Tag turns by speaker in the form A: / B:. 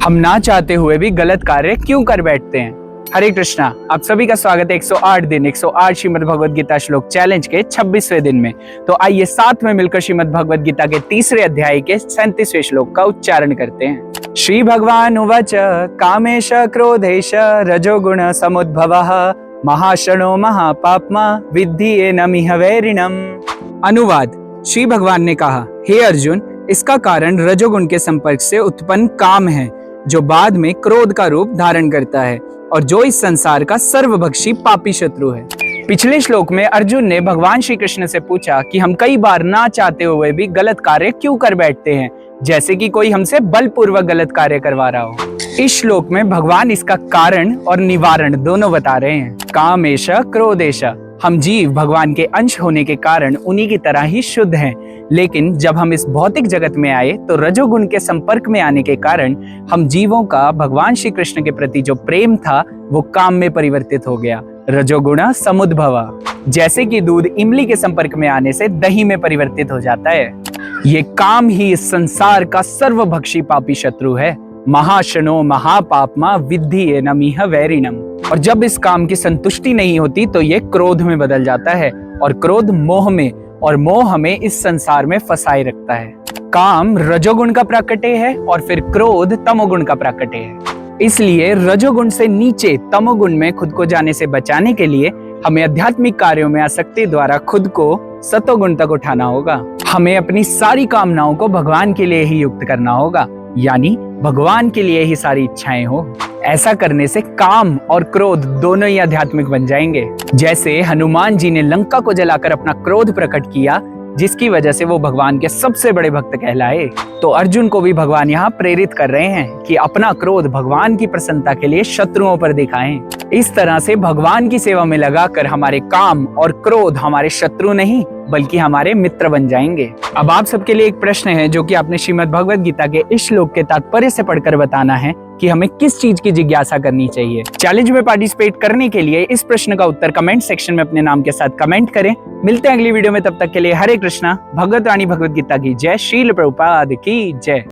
A: हम ना चाहते हुए भी गलत कार्य क्यों कर बैठते हैं। हरे कृष्णा, आप सभी का स्वागत है 108 दिन 108 श्रीमद् भगवद गीता श्लोक चैलेंज के 26वें दिन में। तो आइए साथ में मिलकर श्रीमद् भगवद गीता के तीसरे अध्याय के 37वें श्लोक का उच्चारण करते हैं। श्री भगवान उवाच कामेश क्रोधेश रजोगुण समुद्भवः महाशनो महापाप्मा विद्धि येनमिह वैरिणम्। अनुवाद, श्री भगवान ने कहा, हे अर्जुन, इसका कारण रजोगुण के संपर्क से उत्पन्न काम है जो बाद में क्रोध का रूप धारण करता है और जो इस संसार का सर्वभक्षी पापी शत्रु है। पिछले श्लोक में अर्जुन ने भगवान श्री कृष्ण से पूछा कि हम कई बार ना चाहते हुए भी गलत कार्य क्यों कर बैठते हैं, जैसे कि कोई हमसे बलपूर्वक गलत कार्य करवा रहा हो। इस श्लोक में भगवान इसका कारण और निवारण दोनों बता रहे हैं। कामेश क्रोधेश, हम जीव भगवान के अंश होने के कारण उन्हीं की तरह ही शुद्ध हैं, लेकिन जब हम इस भौतिक जगत में आए तो रजोगुण के संपर्क में आने के कारण हम जीवों का भगवान श्री कृष्ण के प्रति जो प्रेम था वो काम में परिवर्तित हो गया। रजोगुण समुद्भव, जैसे कि दूध इमली के संपर्क में आने से दही में परिवर्तित हो जाता है। ये काम ही इस संसार का सर्वभक्षी पापी शत्रु है। महाशनो महापाप्मा विद्धि येनमिह वैरिणम्। और जब इस काम की संतुष्टि नहीं होती तो ये क्रोध में बदल जाता है और क्रोध मोह में, और मोह हमें इस संसार में फंसाए रखता है। काम रजोगुण का प्राकट्य है और फिर क्रोध तमोगुण का प्राकट्य है। इसलिए रजोगुण से नीचे तमोगुण में खुद को जाने से बचाने के लिए हमें आध्यात्मिक कार्यों में आसक्ति द्वारा खुद को सतोगुण तक उठाना होगा। हमें अपनी सारी कामनाओं को भगवान के लिए ही युक्त करना होगा, यानी भगवान के लिए ही सारी इच्छाएं हो। ऐसा करने से काम और क्रोध दोनों ही आध्यात्मिक बन जाएंगे। जैसे हनुमान जी ने लंका को जलाकर अपना क्रोध प्रकट किया, जिसकी वजह से वो भगवान के सबसे बड़े भक्त कहलाए, तो अर्जुन को भी भगवान यहाँ प्रेरित कर रहे हैं कि अपना क्रोध भगवान की प्रसन्नता के लिए शत्रुओं पर दिखाएं। इस तरह से भगवान की सेवा में लगाकर हमारे काम और क्रोध हमारे शत्रु नहीं बल्कि हमारे मित्र बन जाएंगे। अब आप सबके लिए एक प्रश्न है जो कि आपने श्रीमद् भगवद गीता के इस श्लोक के तात्पर्य से पढ़कर बताना है कि हमें किस चीज की जिज्ञासा करनी चाहिए। चैलेंज में पार्टिसिपेट करने के लिए इस प्रश्न का उत्तर कमेंट सेक्शन में अपने नाम के साथ कमेंट करें। मिलते हैं अगली वीडियो में, तब तक के लिए हरे कृष्णा। भगवत वाणी भगवद गीता की जय। श्रील प्रभुपाद की जय।